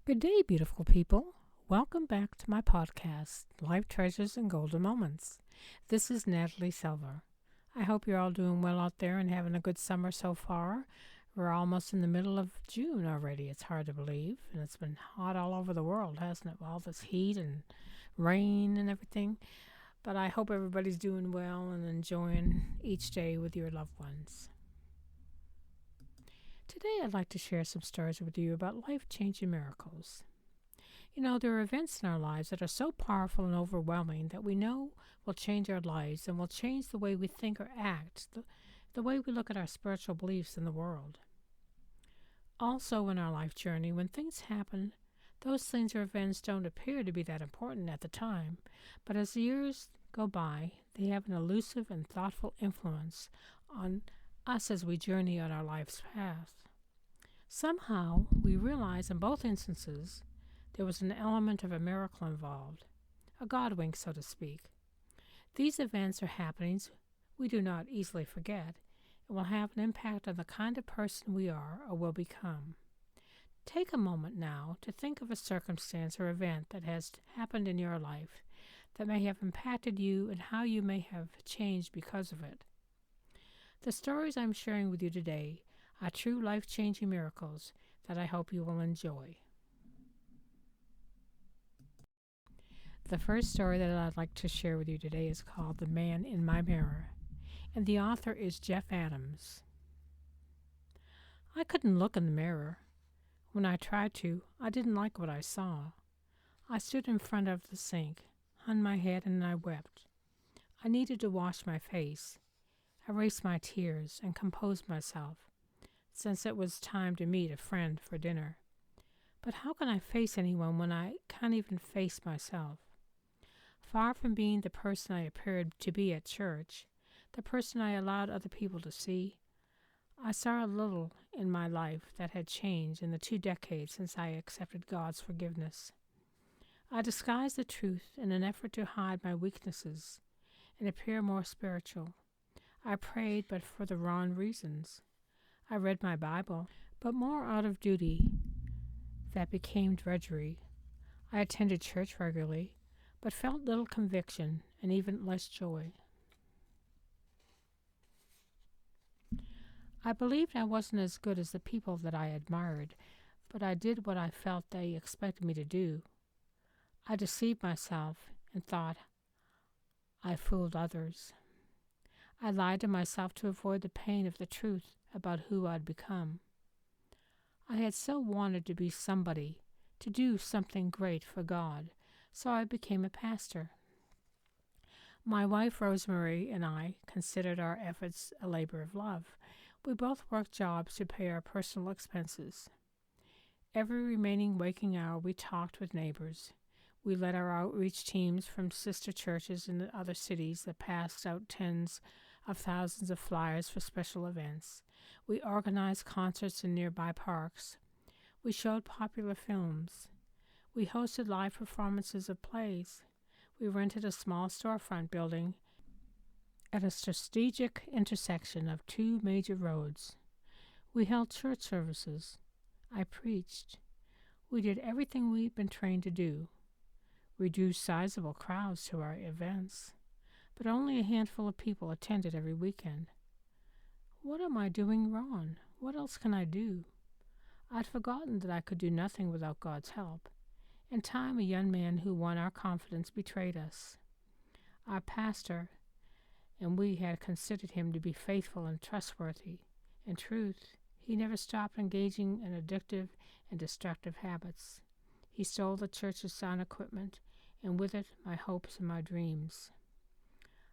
Good day, beautiful people. Welcome back to my podcast, Life Treasures and Golden Moments. This is Natalie Silver. I hope you're all doing well out there and having a good summer so far. We're almost in the middle of June already. It's hard to believe. And it's been hot all over the world, hasn't it? With all this heat and rain and everything. But I hope everybody's doing well and enjoying each day with your loved ones. Today, I'd like to share some stories with you about life changing miracles. There are events in our lives that are so powerful and overwhelming that we know will change our lives and will change the way we think or act, the way we look at our spiritual beliefs in the world. Also, in our life journey, when things happen, those things or events don't appear to be that important at the time, but as the years go by, they have an elusive and thoughtful influence on us as we journey on our life's path. Somehow, we realize in both instances there was an element of a miracle involved, a God wink, so to speak. These events or happenings we do not easily forget and will have an impact on the kind of person we are or will become. Take a moment now to think of a circumstance or event that has happened in your life that may have impacted you and how you may have changed because of it. The stories I'm sharing with you today are true life-changing miracles that I hope you will enjoy. The first story that I'd like to share with you today is called The Man in My Mirror, and the author is Jeff Adams. I couldn't look in the mirror. When I tried to, I didn't like what I saw. I stood in front of the sink, hung my head, and I wept. I needed to wash my face, erase my tears, and compose myself, since it was time to meet a friend for dinner. But how can I face anyone when I can't even face myself? Far from being the person I appeared to be at church, the person I allowed other people to see, I saw a little in my life that had changed in the 2 decades since I accepted God's forgiveness. I disguised the truth in an effort to hide my weaknesses and appear more spiritual. I prayed, but for the wrong reasons. I read my Bible, but more out of duty that became drudgery. I attended church regularly, but felt little conviction and even less joy. I believed I wasn't as good as the people that I admired, but I did what I felt they expected me to do. I deceived myself and thought I fooled others. I lied to myself to avoid the pain of the truth about who I'd become. I had so wanted to be somebody, to do something great for God, so I became a pastor. My wife Rosemary and I considered our efforts a labor of love. We both worked jobs to pay our personal expenses. Every remaining waking hour we talked with neighbors. We led our outreach teams from sister churches in the other cities that passed out tens of thousands of flyers for special events. We organized concerts in nearby parks. We showed popular films. We hosted live performances of plays. We rented a small storefront building at a strategic intersection of 2 major roads. We held church services. I preached. We did everything we'd been trained to do. We drew sizable crowds to our events, but only a handful of people attended every weekend. What am I doing wrong? What else can I do? I'd forgotten that I could do nothing without God's help. In time, a young man who won our confidence betrayed us. Our pastor and we had considered him to be faithful and trustworthy. In truth, he never stopped engaging in addictive and destructive habits. He stole the church's sound equipment, and with it, my hopes and my dreams.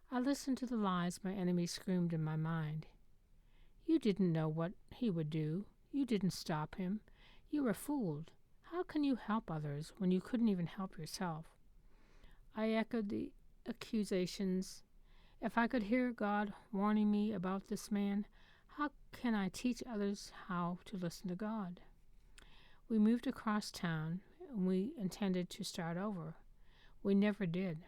I listened to the lies my enemies screamed in my mind. You didn't know what he would do. You didn't stop him. You were fooled. How can you help others when you couldn't even help yourself? I echoed the accusations. If I could hear God warning me about this man, how can I teach others how to listen to God? We moved across town, and we intended to start over. We never did.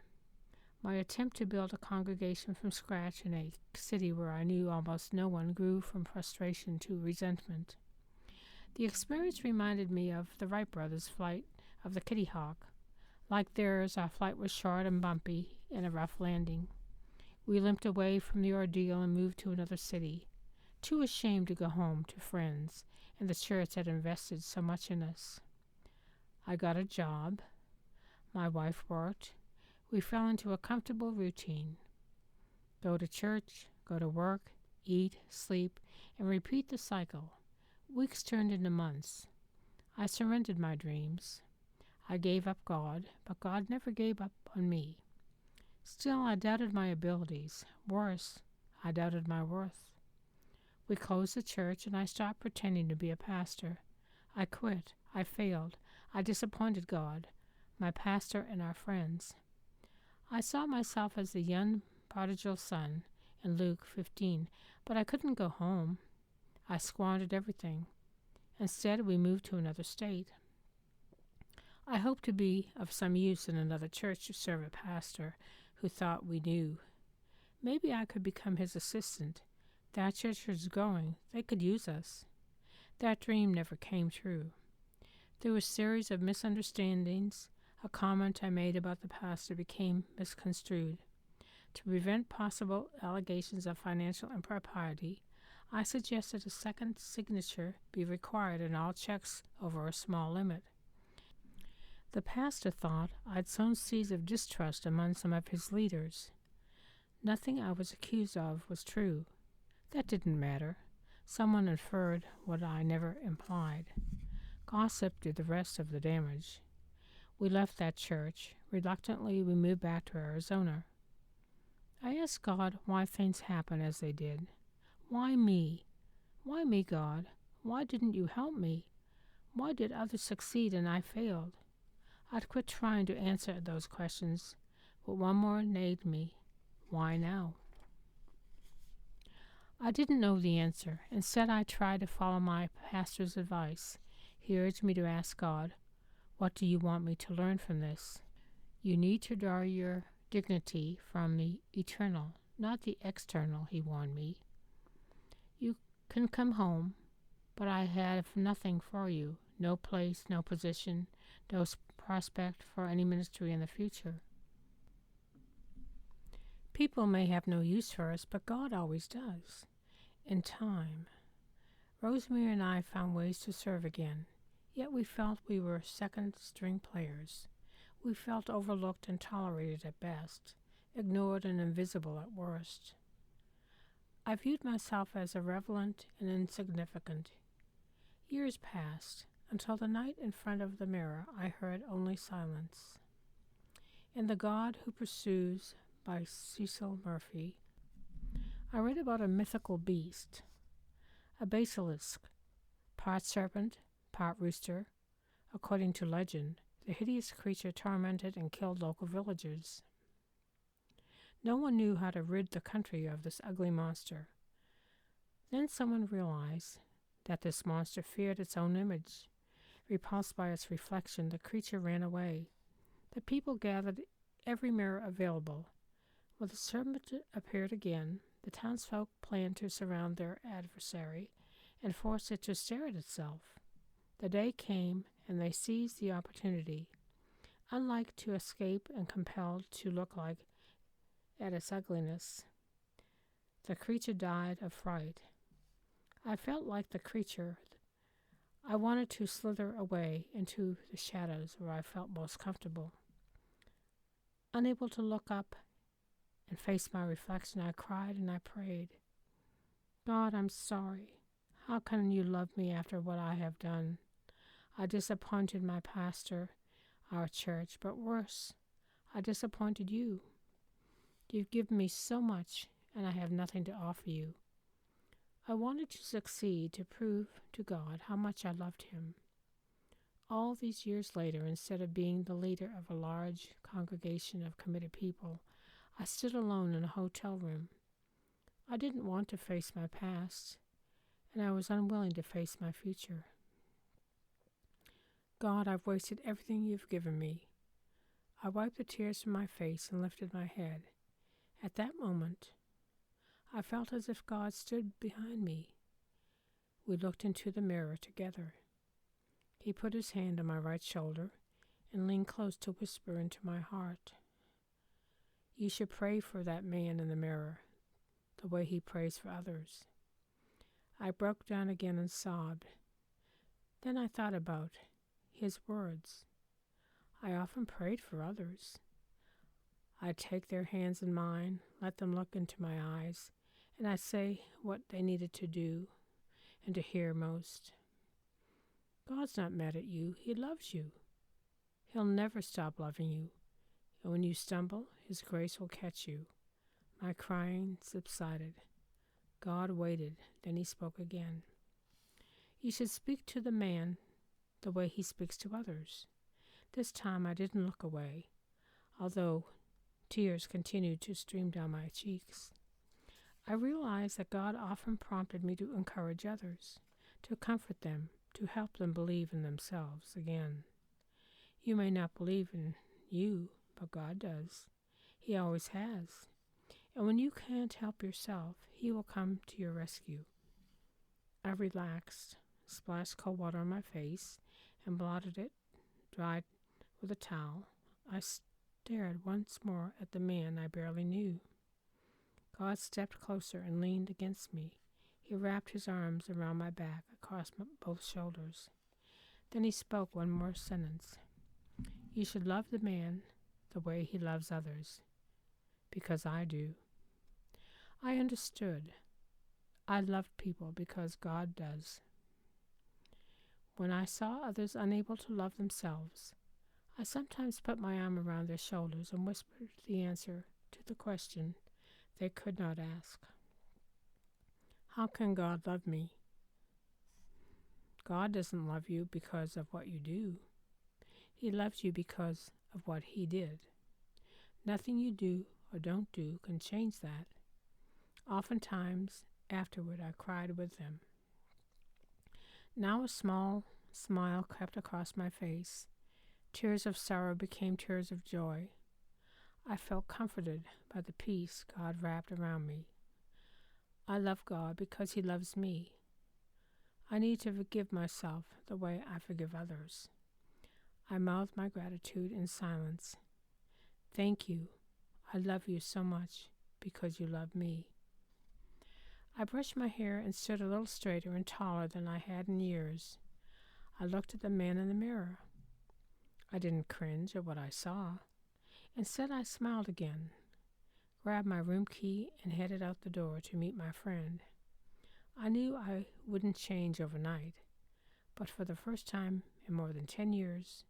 My attempt to build a congregation from scratch in a city where I knew almost no one grew from frustration to resentment. The experience reminded me of the Wright brothers' flight of the Kitty Hawk. Like theirs, our flight was short and bumpy and a rough landing. We limped away from the ordeal and moved to another city, too ashamed to go home to friends and the church that invested so much in us. I got a job. My wife worked. We fell into a comfortable routine. Go to church, go to work, eat, sleep, and repeat the cycle. Weeks turned into months. I surrendered my dreams. I gave up God, but God never gave up on me. Still, I doubted my abilities. Worse, I doubted my worth. We closed the church, and I stopped pretending to be a pastor. I quit. I failed. I disappointed God, my pastor, and our friends. I saw myself as the young prodigal son in Luke 15, but I couldn't go home. I squandered everything. Instead, we moved to another state. I hoped to be of some use in another church to serve a pastor who thought we knew. Maybe I could become his assistant. That church was growing. They could use us. That dream never came true. Through a series of misunderstandings, a comment I made about the pastor became misconstrued. To prevent possible allegations of financial impropriety, I suggested a second signature be required in all checks over a small limit. The pastor thought I'd sown seeds of distrust among some of his leaders. Nothing I was accused of was true. That didn't matter. Someone inferred what I never implied. Gossip did the rest of the damage. We left that church. Reluctantly, we moved back to Arizona. I asked God why things happened as they did. Why me? Why me, God? Why didn't you help me? Why did others succeed and I failed? I'd quit trying to answer those questions, but one more nagged me. Why now? I didn't know the answer. Instead, I tried to follow my pastor's advice. He urged me to ask God, what do you want me to learn from this? You need to draw your dignity from the eternal, not the external, he warned me. You can come home, but I have nothing for you. No place, no position, no prospect for any ministry in the future. People may have no use for us, but God always does. In time, Rosemary and I found ways to serve again, yet we felt we were second-string players. We felt overlooked and tolerated at best, ignored and invisible at worst. I viewed myself as irrelevant and insignificant. Years passed, until the night in front of the mirror I heard only silence. In The God Who Pursues by Cecil Murphy, I read about a mythical beast, a basilisk, part serpent, part rooster. According to legend, the hideous creature tormented and killed local villagers. No one knew how to rid the country of this ugly monster. Then someone realized that this monster feared its own image. Repulsed by its reflection, the creature ran away. The people gathered every mirror available. When the serpent appeared again, the townsfolk planned to surround their adversary and force it to stare at itself. The day came, and they seized the opportunity. Unlike to escape and compelled to look like at its ugliness, the creature died of fright. I felt like the creature. I wanted to slither away into the shadows where I felt most comfortable. Unable to look up and face my reflection, I cried and I prayed. God, I'm sorry. How can you love me after what I have done? I disappointed my pastor, our church, but worse, I disappointed you. You've given me so much, and I have nothing to offer you. I wanted to succeed, to prove to God how much I loved him. All these years later, instead of being the leader of a large congregation of committed people, I stood alone in a hotel room. I didn't want to face my past, and I was unwilling to face my future. God, I've wasted everything you've given me. I wiped the tears from my face and lifted my head. At that moment, I felt as if God stood behind me. We looked into the mirror together. He put his hand on my right shoulder and leaned close to whisper into my heart, "You should pray for that man in the mirror, the way he prays for others." I broke down again and sobbed. Then I thought about his words. I often prayed for others. I'd take their hands in mine, let them look into my eyes, and I'd say what they needed to do and to hear most. God's not mad at you. He loves you. He'll never stop loving you. And when you stumble, His grace will catch you. My crying subsided. God waited. Then He spoke again. You should speak to the man the way he speaks to others. This time I didn't look away, although tears continued to stream down my cheeks. I realized that God often prompted me to encourage others, to comfort them, to help them believe in themselves again. You may not believe in you, but God does. He always has. And when you can't help yourself, He will come to your rescue. I relaxed, splashed cold water on my face, and blotted it, dried with a towel. I stared once more at the man I barely knew. God stepped closer and leaned against me. He wrapped His arms around my back, across both shoulders. Then He spoke one more sentence. You should love the man the way he loves others, because I do. I understood. I loved people because God does. When I saw others unable to love themselves, I sometimes put my arm around their shoulders and whispered the answer to the question they could not ask. How can God love me? God doesn't love you because of what you do. He loves you because of what He did. Nothing you do or don't do can change that. Oftentimes, afterward, I cried with them. Now a small smile crept across my face. Tears of sorrow became tears of joy. I felt comforted by the peace God wrapped around me. I love God because He loves me. I need to forgive myself the way I forgive others. I mouthed my gratitude in silence. Thank you. I love you so much because you love me. I brushed my hair and stood a little straighter and taller than I had in years. I looked at the man in the mirror. I didn't cringe at what I saw. Instead, I smiled again, grabbed my room key, and headed out the door to meet my friend. I knew I wouldn't change overnight, but for the first time in more than 10 years,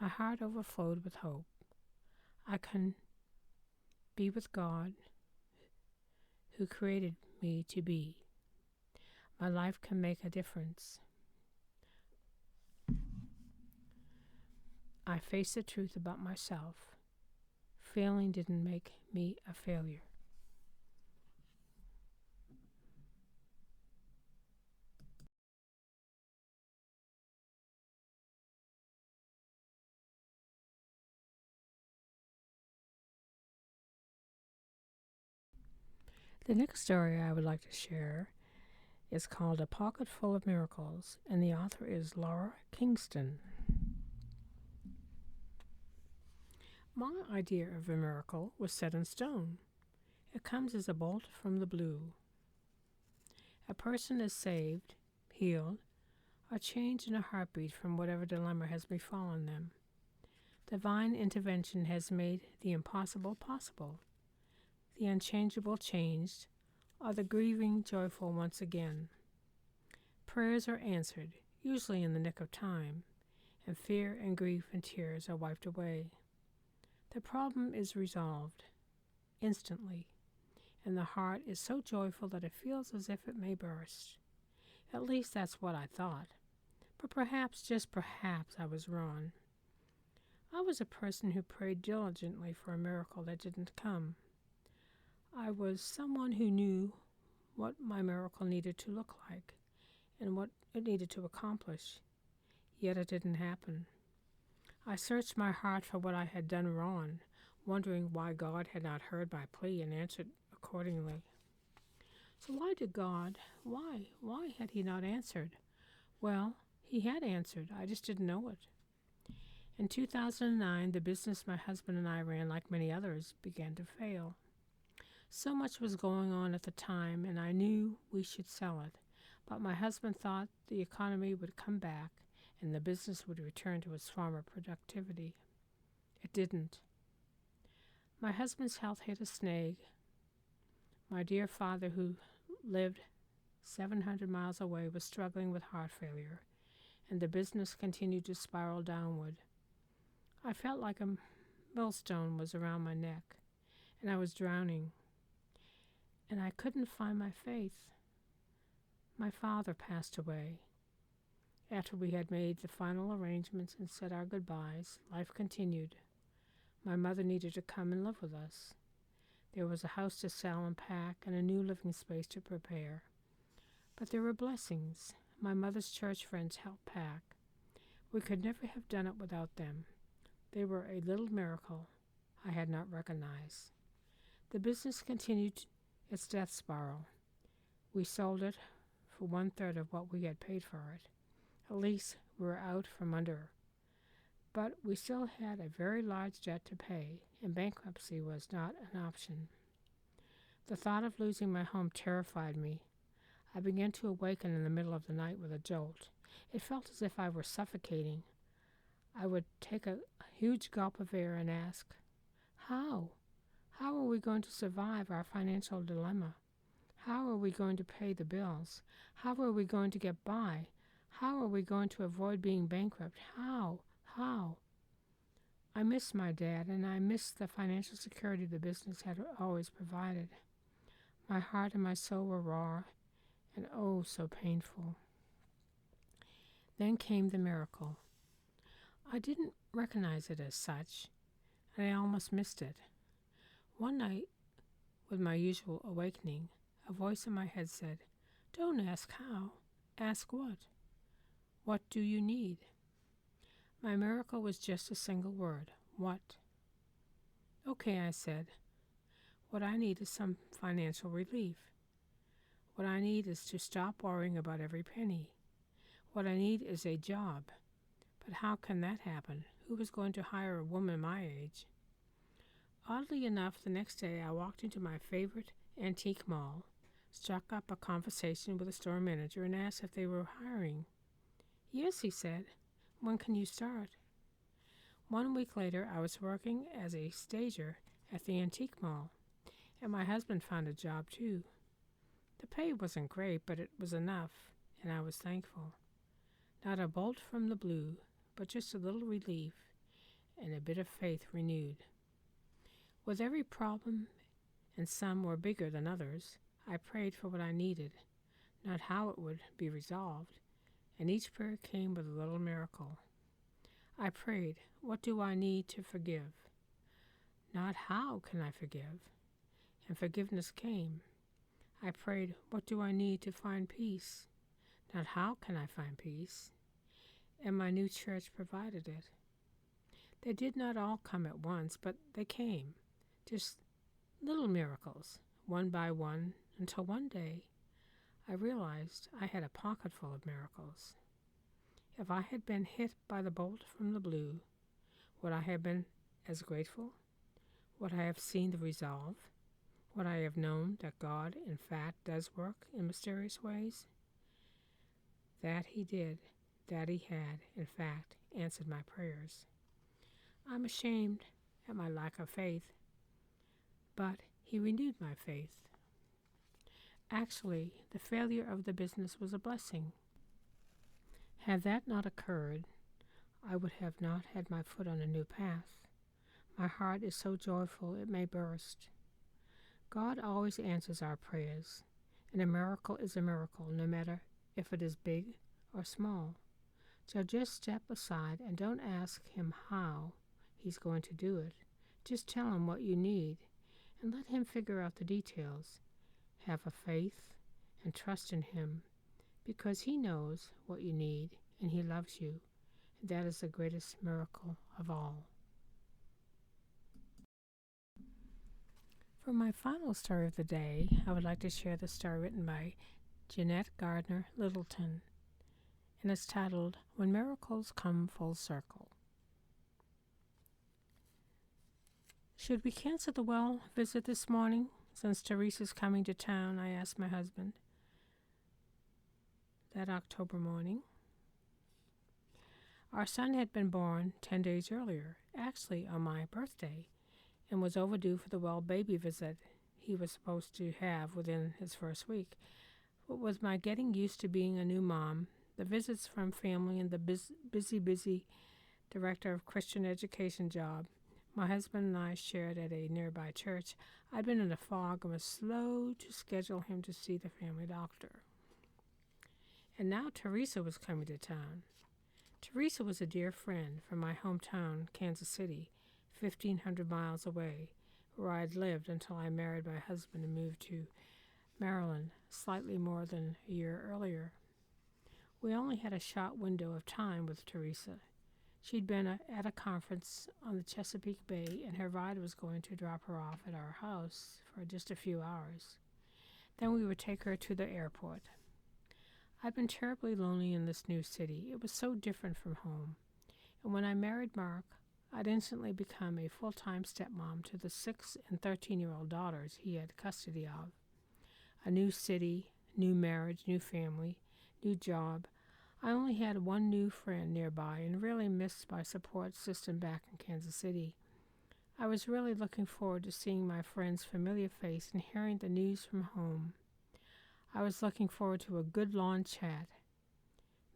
my heart overflowed with hope. I can be with God, who created me to be. My life can make a difference. I faced the truth about myself. Failing didn't make me a failure. The next story I would like to share is called A Pocket Full of Miracles, and the author is Laura Kingston. My idea of a miracle was set in stone. It comes as a bolt from the blue. A person is saved, healed, or changed in a heartbeat from whatever dilemma has befallen them. Divine intervention has made the impossible possible, the unchangeable changed, or the grieving joyful once again. Prayers are answered, usually in the nick of time, and fear and grief and tears are wiped away. The problem is resolved instantly, and the heart is so joyful that it feels as if it may burst. At least that's what I thought, but perhaps, just perhaps, I was wrong. I was a person who prayed diligently for a miracle that didn't come. I was someone who knew what my miracle needed to look like and what it needed to accomplish, yet it didn't happen. I searched my heart for what I had done wrong, wondering why God had not heard my plea and answered accordingly. So why did God, why had He not answered? Well, He had answered. I just didn't know it. In 2009, the business my husband and I ran, like many others, began to fail. So much was going on at the time, and I knew we should sell it. But my husband thought the economy would come back and the business would return to its former productivity. It didn't. My husband's health hit a snag. My dear father, who lived 700 miles away, was struggling with heart failure, and the business continued to spiral downward. I felt like a millstone was around my neck, and I was drowning, and I couldn't find my faith. My father passed away. After we had made the final arrangements and said our goodbyes, life continued. My mother needed to come and live with us. There was a house to sell and pack and a new living space to prepare. But there were blessings. My mother's church friends helped pack. We could never have done it without them. They were a little miracle I had not recognized. The business continued its death spiral. We sold it for 1/3 of what we had paid for it. At least we were out from under. But we still had a very large debt to pay, and bankruptcy was not an option. The thought of losing my home terrified me. I began to awaken in the middle of the night with a jolt. It felt as if I were suffocating. I would take a huge gulp of air and ask, how? How are we going to survive our financial dilemma? How are we going to pay the bills? How are we going to get by? How are we going to avoid being bankrupt? How? I missed my dad, and I missed the financial security the business had always provided. My heart and my soul were raw and oh so painful. Then came the miracle. I didn't recognize it as such, and I almost missed it. One night, with my usual awakening, a voice in my head said, "Don't ask how, ask what. What do you need?" My miracle was just a single word, what. Okay, I said. What I need is some financial relief. What I need is to stop worrying about every penny. What I need is a job. But how can that happen? Who is going to hire a woman my age? Oddly enough, the next day I walked into my favorite antique mall, struck up a conversation with the store manager, and asked if they were hiring. Yes, he said. When can you start? 1 week later, I was working as a stager at the antique mall, and my husband found a job too. The pay wasn't great, but it was enough, and I was thankful. Not a bolt from the blue, but just a little relief and a bit of faith renewed. With every problem, and some were bigger than others, I prayed for what I needed, not how it would be resolved, and each prayer came with a little miracle. I prayed, what do I need to forgive? Not how can I forgive? And forgiveness came. I prayed, what do I need to find peace? Not how can I find peace? And my new church provided it. They did not all come at once, but they came. Just little miracles, one by one, until one day I realized I had a pocket full of miracles. If I had been hit by the bolt from the blue, would I have been as grateful? Would I have seen the resolve? Would I have known that God, in fact, does work in mysterious ways? That he did, that he had, in fact, answered my prayers. I'm ashamed at my lack of faith, but he renewed my faith. Actually, the failure of the business was a blessing. Had that not occurred, I would have not had my foot on a new path. My heart is so joyful it may burst. God always answers our prayers, and a miracle is a miracle, no matter if it is big or small. So just step aside and don't ask him how he's going to do it. Just tell him what you need, and let him figure out the details. Have a faith and trust in him, because he knows what you need and he loves you. That is the greatest miracle of all. For my final story of the day, I would like to share the story written by Jeanette Gardner Littleton, and it's titled When Miracles Come Full Circle. Should we cancel the well visit this morning? Since Teresa's coming to town, I asked my husband that October morning. Our son had been born 10 days earlier, actually on my birthday, and was overdue for the well baby visit he was supposed to have within his first week. But with my getting used to being a new mom, the visits from family, and the busy director of Christian education job my husband and I shared at a nearby church, I'd been in a fog and was slow to schedule him to see the family doctor. And now Teresa was coming to town. Teresa was a dear friend from my hometown, Kansas City, 1,500 miles away, where I'd lived until I married my husband and moved to Maryland slightly more than a year earlier. We only had a short window of time with Teresa. She'd been at a conference on the Chesapeake Bay, and her ride was going to drop her off at our house for just a few hours. Then we would take her to the airport. I'd been terribly lonely in this new city. It was so different from home. And when I married Mark, I'd instantly become a full-time stepmom to the 6 and 13-year-old daughters he had custody of. A new city, new marriage, new family, new job. I only had one new friend nearby and really missed my support system back in Kansas City. I was really looking forward to seeing my friend's familiar face and hearing the news from home. I was looking forward to a good long chat.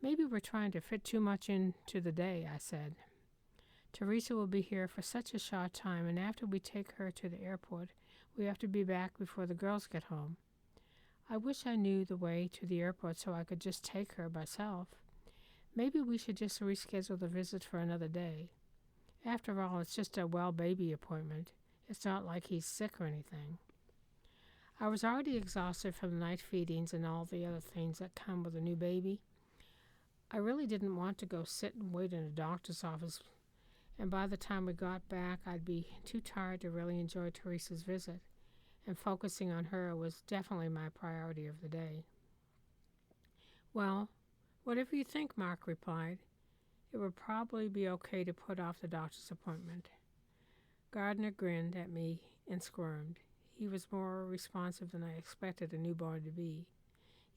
Maybe we're trying to fit too much into the day, I said. Teresa will be here for such a short time, and after we take her to the airport, we have to be back before the girls get home. I wish I knew the way to the airport so I could just take her myself. Maybe we should just reschedule the visit for another day. After all, it's just a well baby appointment. It's not like he's sick or anything. I was already exhausted from the night feedings and all the other things that come with a new baby. I really didn't want to go sit and wait in a doctor's office, and by the time we got back, I'd be too tired to really enjoy Teresa's visit, and focusing on her was definitely my priority of the day. Well, whatever you think, Mark replied. It would probably be okay to put off the doctor's appointment. Gardner grinned at me and squirmed. He was more responsive than I expected a newborn to be.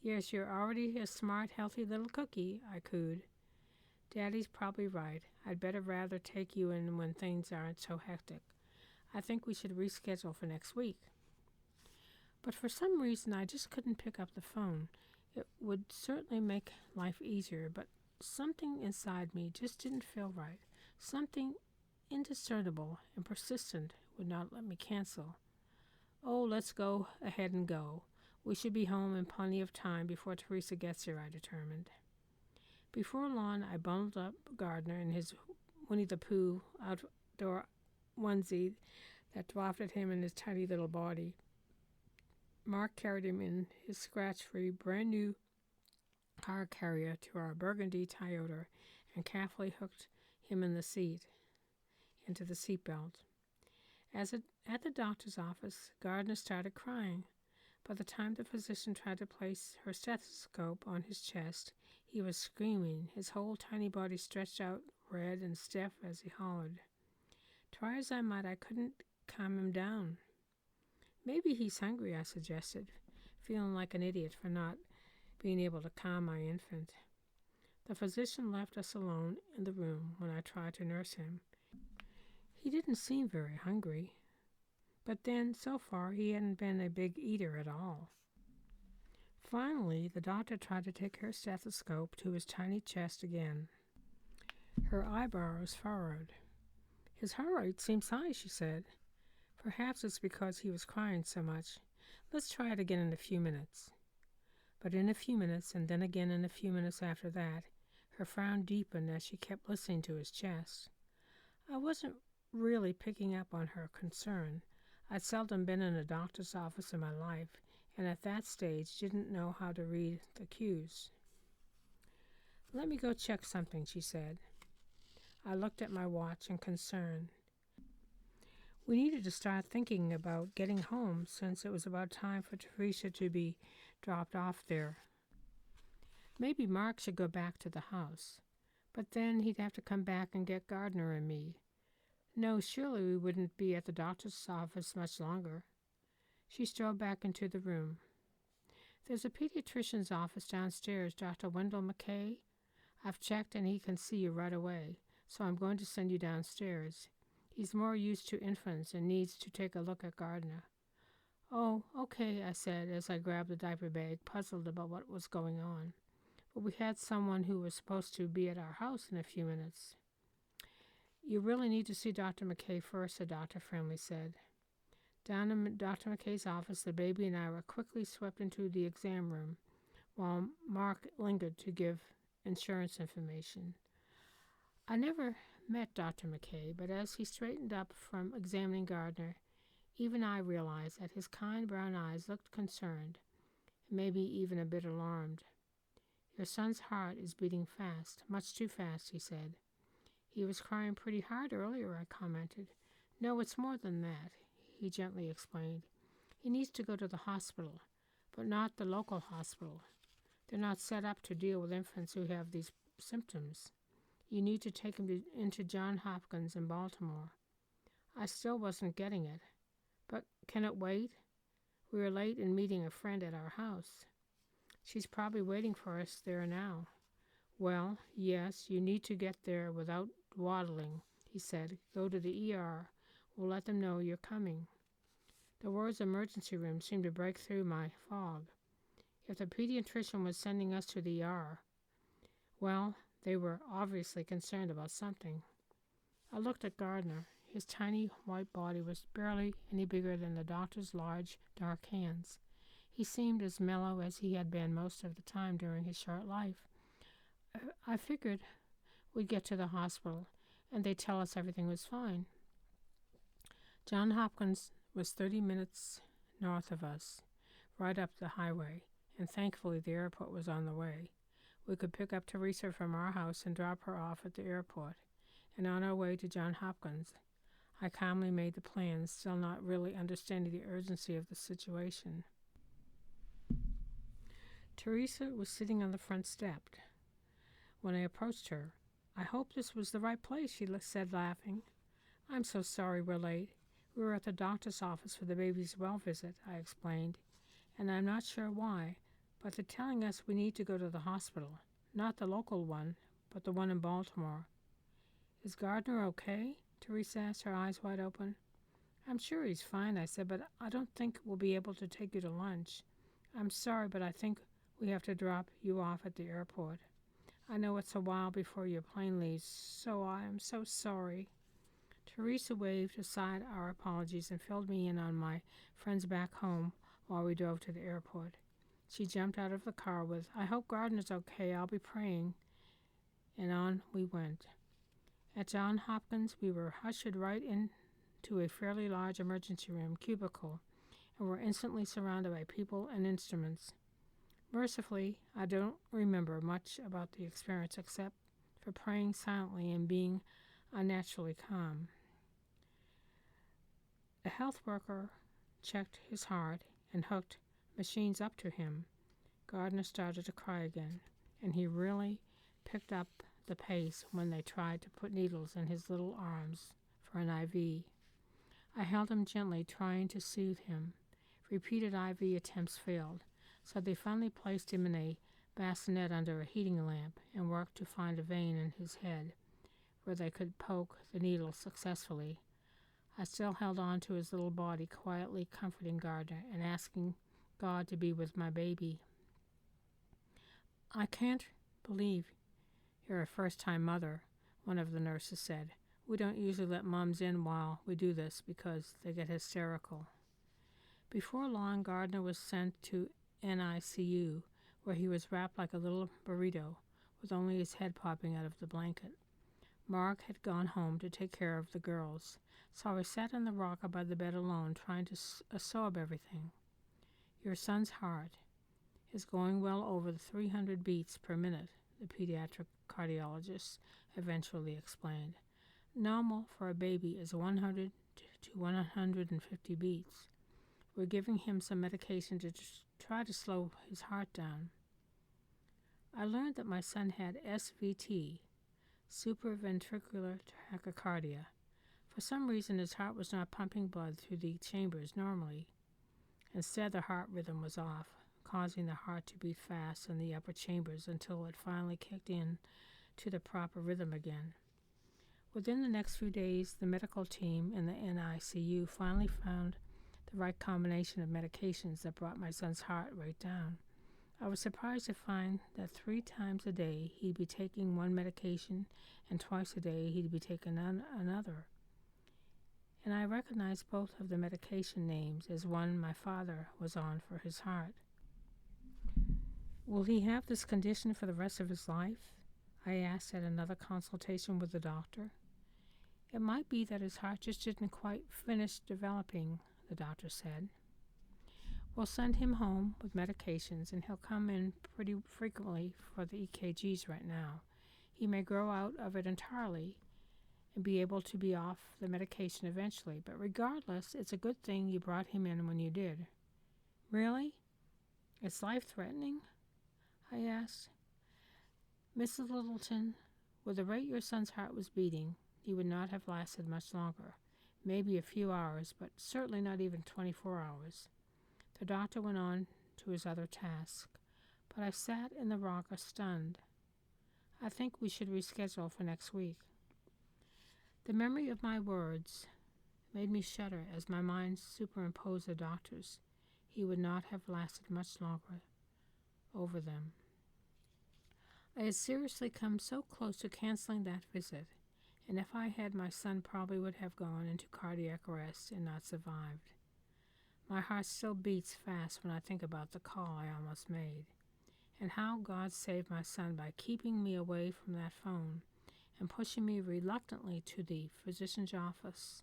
Yes, you're already a smart, healthy little cookie, I cooed. Daddy's probably right. I'd better rather take you in when things aren't so hectic. I think we should reschedule for next week. But for some reason, I just couldn't pick up the phone. It would certainly make life easier, but something inside me just didn't feel right. Something indiscernible and persistent would not let me cancel. Oh, let's go ahead and go. We should be home in plenty of time before Teresa gets here, I determined. Before long, I bundled up Gardner in his Winnie the Pooh outdoor onesie that wafted him in his tiny little body. Mark carried him in his scratch-free, brand-new car carrier to our burgundy Toyota and carefully hooked him into the seat belt. At the doctor's office, Gardner started crying. By the time the physician tried to place her stethoscope on his chest, he was screaming, his whole tiny body stretched out, red and stiff as he hollered. Try as I might, I couldn't calm him down. Maybe he's hungry, I suggested, feeling like an idiot for not being able to calm my infant. The physician left us alone in the room when I tried to nurse him. He didn't seem very hungry, but then, so far, he hadn't been a big eater at all. Finally, the doctor tried to take her stethoscope to his tiny chest again. Her eyebrows furrowed. His heart rate seems high, she said. Perhaps it's because he was crying so much. Let's try it again in a few minutes. But in a few minutes, and then again in a few minutes after that, her frown deepened as she kept listening to his chest. I wasn't really picking up on her concern. I'd seldom been in a doctor's office in my life, and at that stage didn't know how to read the cues. Let me go check something, she said. I looked at my watch in concern. We needed to start thinking about getting home since it was about time for Teresa to be dropped off there. Maybe Mark should go back to the house. But then he'd have to come back and get Gardner and me. No, surely we wouldn't be at the doctor's office much longer. She strode back into the room. There's a pediatrician's office downstairs, Dr. Wendell McKay. I've checked and he can see you right away, so I'm going to send you downstairs. He's more used to infants and needs to take a look at Gardner. Oh, okay, I said as I grabbed the diaper bag, puzzled about what was going on. But we had someone who was supposed to be at our house in a few minutes. You really need to see Dr. McKay first, the doctor firmly said. Down in Dr. McKay's office, the baby and I were quickly swept into the exam room, while Mark lingered to give insurance information. I never met Dr. McKay, but as he straightened up from examining Gardner, even I realized that his kind brown eyes looked concerned, maybe even a bit alarmed. Your son's heart is beating fast, much too fast, he said. He was crying pretty hard earlier, I commented. No, it's more than that, he gently explained. He needs to go to the hospital, but not the local hospital. They're not set up to deal with infants who have these symptoms. You need to take him into Johns Hopkins in Baltimore. I still wasn't getting it. But can it wait? We were late in meeting a friend at our house. She's probably waiting for us there now. Well, yes, you need to get there without dawdling, he said. Go to the ER. We'll let them know you're coming. The words emergency room seemed to break through my fog. If the pediatrician was sending us to the ER, well, they were obviously concerned about something. I looked at Gardner. His tiny white body was barely any bigger than the doctor's large, dark hands. He seemed as mellow as he had been most of the time during his short life. I figured we'd get to the hospital, and they'd tell us everything was fine. Johns Hopkins was 30 minutes north of us, right up the highway, and thankfully the airport was on the way. We could pick up Teresa from our house and drop her off at the airport, and on our way to Johns Hopkins, I calmly made the plans, still not really understanding the urgency of the situation. Teresa was sitting on the front step. When I approached her, I hoped this was the right place, she said, laughing. I'm so sorry we're late. We were at the doctor's office for the baby's well visit, I explained, and I'm not sure why, but they're telling us we need to go to the hospital, not the local one, but the one in Baltimore. Is Gardner okay? Teresa asked, her eyes wide open. I'm sure he's fine, I said, but I don't think we'll be able to take you to lunch. I'm sorry, but I think we have to drop you off at the airport. I know it's a while before your plane leaves, so I am so sorry. Teresa waved aside our apologies and filled me in on my friends back home while we drove to the airport. She jumped out of the car with, I hope Gardner's okay, I'll be praying. And on we went. At Johns Hopkins, we were ushered right into a fairly large emergency room cubicle and were instantly surrounded by people and instruments. Mercifully, I don't remember much about the experience except for praying silently and being unnaturally calm. A health worker checked his heart and hooked machines up to him. Gardner started to cry again, and he really picked up the pace when they tried to put needles in his little arms for an IV. I held him gently, trying to soothe him. Repeated IV attempts failed, so they finally placed him in a bassinet under a heating lamp and worked to find a vein in his head where they could poke the needle successfully. I still held on to his little body, quietly comforting Gardner and asking God to be with my baby. I can't believe you're a first-time mother, one of the nurses said. We don't usually let moms in while we do this because they get hysterical. Before long, Gardner was sent to NICU, where he was wrapped like a little burrito, with only his head popping out of the blanket. Mark had gone home to take care of the girls, so I sat on the rocker by the bed alone, trying to absorb everything. Your son's heart is going well over the 300 beats per minute, the pediatric cardiologist eventually explained. Normal for a baby is 100 to 150 beats. We're giving him some medication to try to slow his heart down. I learned that my son had SVT, supraventricular tachycardia. For some reason, his heart was not pumping blood through the chambers normally. Instead, the heart rhythm was off, causing the heart to beat fast in the upper chambers until it finally kicked in to the proper rhythm again. Within the next few days, the medical team in the NICU finally found the right combination of medications that brought my son's heart rate down. I was surprised to find that 3 times a day he'd be taking one medication and twice a day he'd be taking another. And I recognized both of the medication names as one my father was on for his heart. Will he have this condition for the rest of his life? I asked at another consultation with the doctor. It might be that his heart just didn't quite finish developing, the doctor said. We'll send him home with medications, and he'll come in pretty frequently for the EKGs right now. He may grow out of it entirely and be able to be off the medication eventually, but regardless, it's a good thing you brought him in when you did. Really? It's life-threatening? I asked. Mrs. Littleton, with the rate your son's heart was beating, he would not have lasted much longer, maybe a few hours, but certainly not even 24 hours. The doctor went on to his other task, but I sat in the rocker stunned. I think we should reschedule for next week. The memory of my words made me shudder as my mind superimposed the doctor's. He would not have lasted much longer over them. I had seriously come so close to canceling that visit, and if I had, my son probably would have gone into cardiac arrest and not survived. My heart still beats fast when I think about the call I almost made, and how God saved my son by keeping me away from that phone and pushing me reluctantly to the physician's office.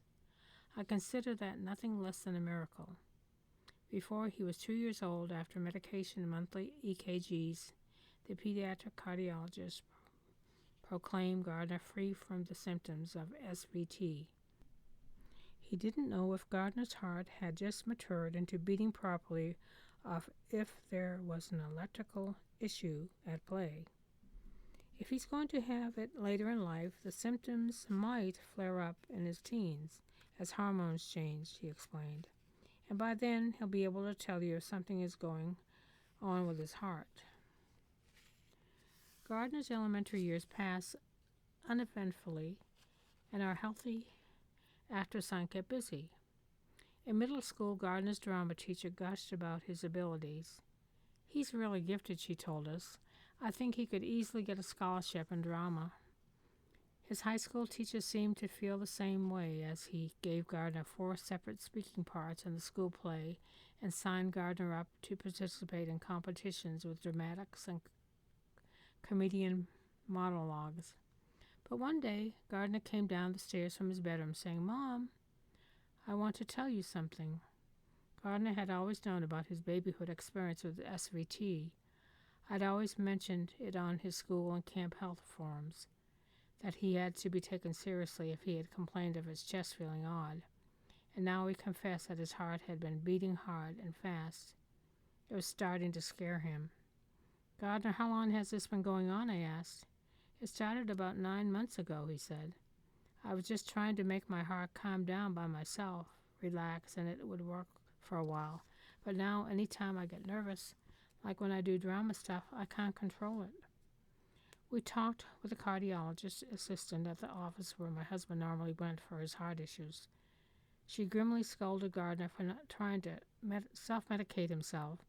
I consider that nothing less than a miracle. Before he was 2 years old, after medication and monthly EKGs, the pediatric cardiologist proclaimed Gardner free from the symptoms of SVT. He didn't know if Gardner's heart had just matured into beating properly or if there was an electrical issue at play. If he's going to have it later in life, the symptoms might flare up in his teens as hormones change, he explained. And by then, he'll be able to tell you if something is going on with his heart. Gardner's elementary years pass uneventfully, and our healthy after-son kept busy. In middle school, Gardner's drama teacher gushed about his abilities. He's really gifted, she told us. I think he could easily get a scholarship in drama. His high school teacher seemed to feel the same way as he gave Gardner 4 separate speaking parts in the school play and signed Gardner up to participate in competitions with dramatics and comedian monologues. But one day, Gardner came down the stairs from his bedroom saying, "Mom, I want to tell you something." Gardner had always known about his babyhood experience with SVT. I'd always mentioned it on his school and camp health forums, that he had to be taken seriously if he had complained of his chest feeling odd. And now he confessed that his heart had been beating hard and fast. It was starting to scare him. "Gardner, how long has this been going on?" I asked. "It started about 9 months ago," he said. "I was just trying to make my heart calm down by myself, relax, and it would work for a while. But now, anytime I get nervous, like when I do drama stuff, I can't control it." We talked with a cardiologist assistant at the office where my husband normally went for his heart issues. She grimly scolded Gardner for not trying to self-medicate himself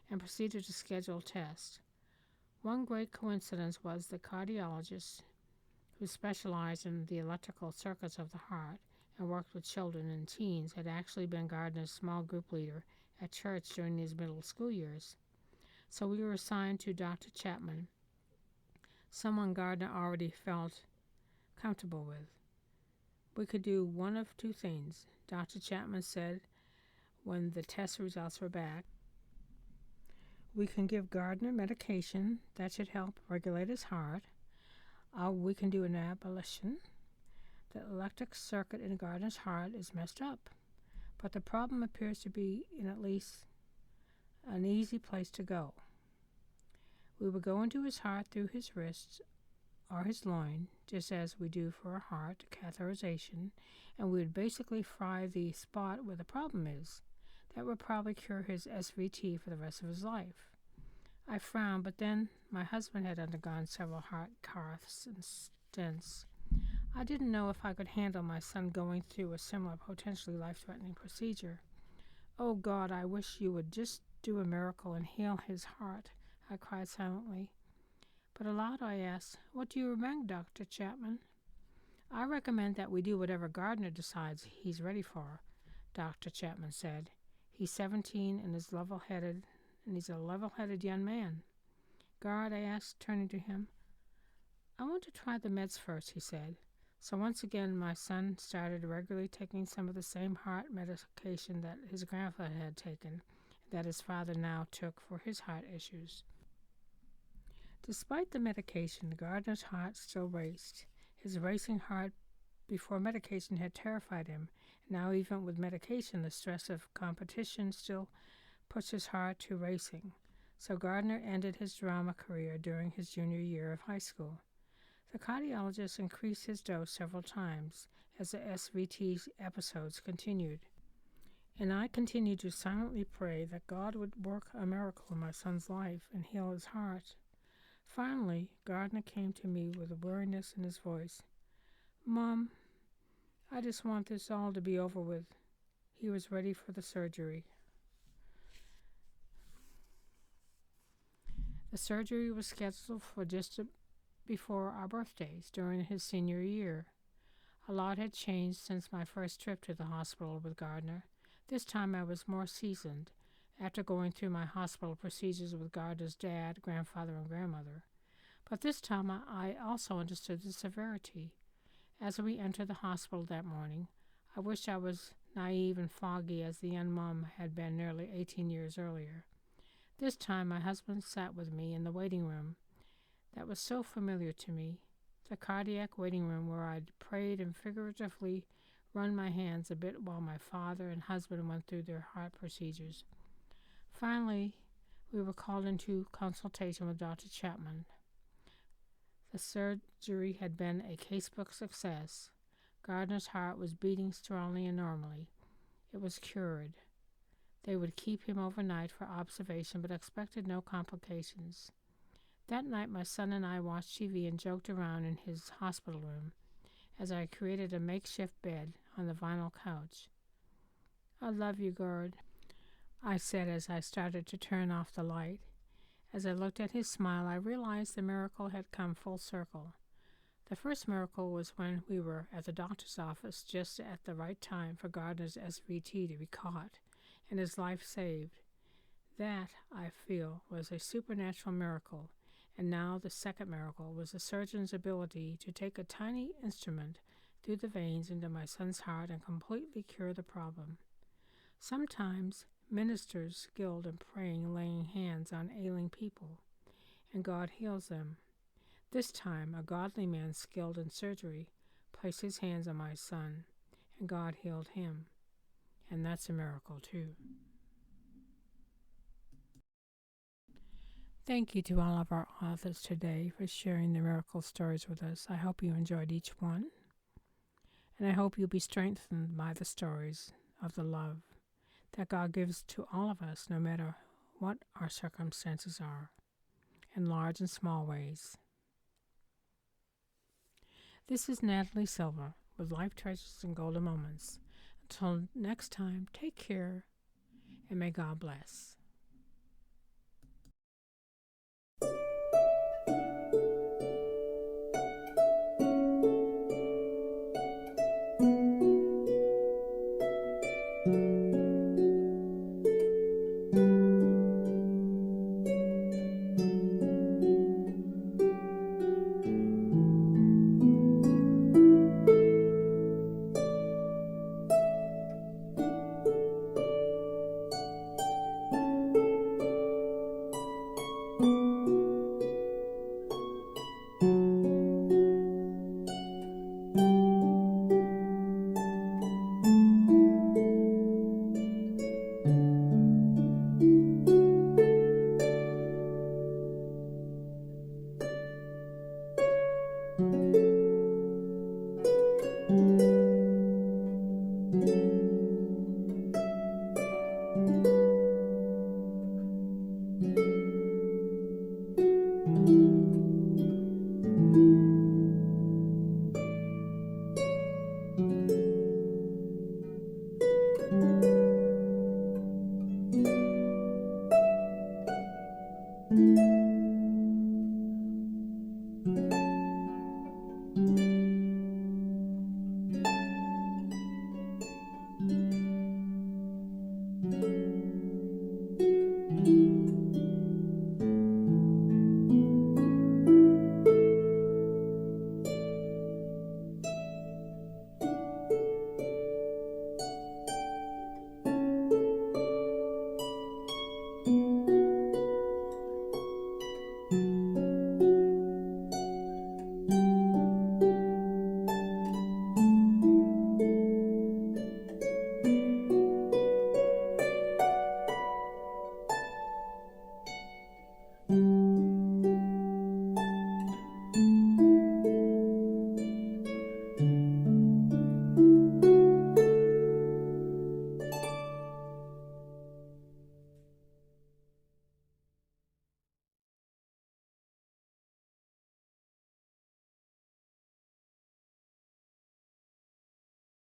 and proceeded to schedule tests. One great coincidence was the cardiologist, who specialized in the electrical circuits of the heart and worked with children and teens, had actually been Gardner's small group leader at church during his middle school years. So we were assigned to Dr. Chapman, someone Gardner already felt comfortable with. We could do one of 2 things, Dr. Chapman said when the test results were back. We can give Gardner medication that should help regulate his heart, or we can do an ablation. The electric circuit in Gardner's heart is messed up, but the problem appears to be in at least an easy place to go. We would go into his heart through his wrists or his loin, just as we do for a heart catheterization, and we would basically fry the spot where the problem is. That would probably cure his SVT for the rest of his life. I frowned, but then my husband had undergone several heart caths and stents. I didn't know if I could handle my son going through a similar potentially life-threatening procedure. Oh God, I wish you would just do a miracle and heal his heart, I cried silently. But aloud I asked, what do you recommend, Dr. Chapman? I recommend that we do whatever Gardner decides he's ready for, Dr. Chapman said. He's 17 and he's a level-headed young man. Gard, I asked, turning to him. I want to try the meds first, he said. So once again, my son started regularly taking some of the same heart medication that his grandfather had taken, that his father now took for his heart issues. Despite the medication, Gardner's heart still raced. His racing heart before medication had terrified him. Now even with medication, the stress of competition still puts his heart to racing. So Gardner ended his drama career during his junior year of high school. The cardiologist increased his dose several times as the SVT episodes continued. And I continued to silently pray that God would work a miracle in my son's life and heal his heart. Finally, Gardner came to me with a weariness in his voice. Mom, I just want this all to be over with. He was ready for the surgery. The surgery was scheduled for just before our birthdays during his senior year. A lot had changed since my first trip to the hospital with Gardner. This time I was more seasoned, after going through my hospital procedures with Gardner's dad, grandfather, and grandmother. But this time I also understood the severity. As we entered the hospital that morning, I wished I was naive and foggy as the young mom had been nearly 18 years earlier. This time my husband sat with me in the waiting room that was so familiar to me, the cardiac waiting room where I'd prayed and figuratively run my hands a bit while my father and husband went through their heart procedures. Finally, we were called into consultation with Dr. Chapman. The surgery had been a casebook success. Gardner's heart was beating strongly and normally. It was cured. They would keep him overnight for observation, but expected no complications. That night, my son and I watched TV and joked around in his hospital room as I created a makeshift bed on the vinyl couch. I love you, Gord, I said as I started to turn off the light. As I looked at his smile, I realized the miracle had come full circle. The first miracle was when we were at the doctor's office just at the right time for Gardner's SVT to be caught and his life saved. That, I feel, was a supernatural miracle. And now the second miracle was the surgeon's ability to take a tiny instrument through the veins into my son's heart and completely cure the problem. Sometimes ministers skilled in praying, laying hands on ailing people, and God heals them. This time, a godly man skilled in surgery placed his hands on my son, and God healed him. And that's a miracle, too. Thank you to all of our authors today for sharing their miracle stories with us. I hope you enjoyed each one, and I hope you'll be strengthened by the stories of the love that God gives to all of us, no matter what our circumstances are, in large and small ways. This is Natalie Silva with Life Treasures and Golden Moments. Until next time, take care, and may God bless.